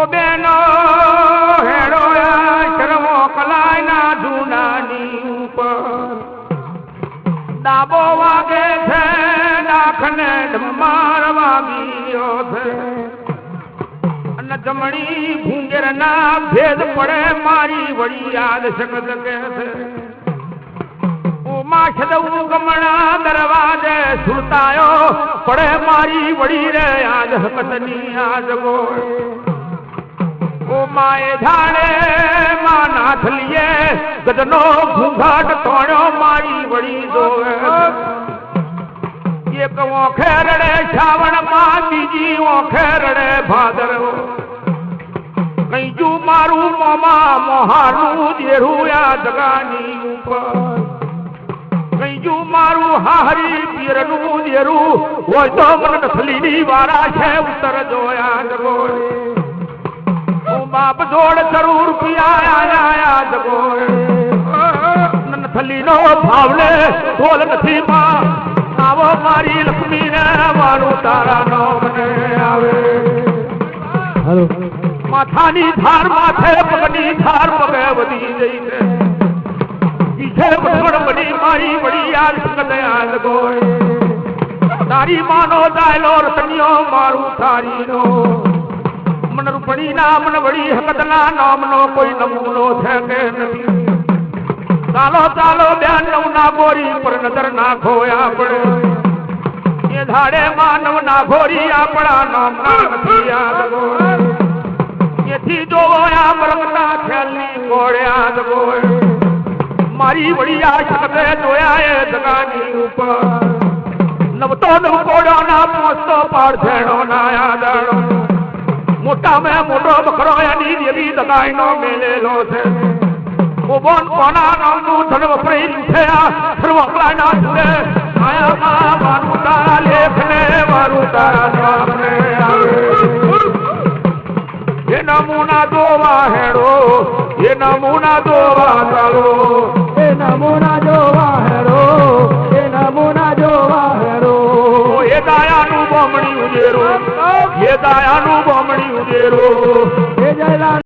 બેનો હેડો શરમો કલાયના જૂનાની ઉપર ડાબો વાગે છે નાખને માર વાગીયો છે અને જમણી ભૂંગેર ના ભેદ પડે મારી વળી યાદ શકત કે છે ઉમા છદવું ગમણા દરવાજે સુરતાયો પડે મારી વળી રે યાદ હકતની યાદ ગોળ માએ જાણે માં નાથ લીએ ગદનો ઘૂંઘાટ તોડ્યો મારી વળી જોવે એક ઓખે રડે શ્રાવણ માં બીજી ઓખે રડે ભાદરવો કઈજુ મારું મોમાં મોહાનું દેરું આ જગાની ઉપર કઈજુ મારું હાહરી પીરનું દેરું હોય તો મન નથલીની વારા છે ઉત્તર જોયા જગોળે બાપ જોડ જરૂર પિયા જગોળ નથલી નો ભાવલે ઢોલ નથી માં આવો મારી લક્ષ્મી ને મારું તારા નામ ને આવે માથાની ધાર માથે પગની ધાર પગે વધી જઈ છે પીછે બસણ બની મારી વડી યાદ સંગત યાદ ગોળ તારી માનો દાયલો રતનિયો મારું તારી નો મન રૂપણી ના મન વળી હકતના નામનો કોઈ નમૂનો છે કે નથી ચાલો ચાલો બેન નવના ગોરી પર નજર નાખો આપણે એ ધાડે માનવ ના ગોરી આપણા નામના નથી યાદ ગોળ એથી જોવો આ મરમના ખેલની ગોળ યાદ ગોળ મારી વળી આ શકતે જોયા એ જગાની ઉપર નવતો નવ કોડો ના પોસ્તો પાડછેડો ના યાદાડો મોટા મેં મોટો બકરો એની દેવી દગાઈ નો મેલેલો છે બોન કોના નામનું ધન વપરાઈ લૂઠ્યા સર્વકલા ના સુરે આયા માં મારું તારા લેખ ને મારું તારા નામ ને એ નમૂના જોવા હેડો એ નમૂના જોવા ચાલો એ નમૂના જોવા હેડો એ નમૂના જોવા હેડો એ દાયાનું બમણી ઉજેરો એ દાયાનું બમણી ઉજેરો એ જયલા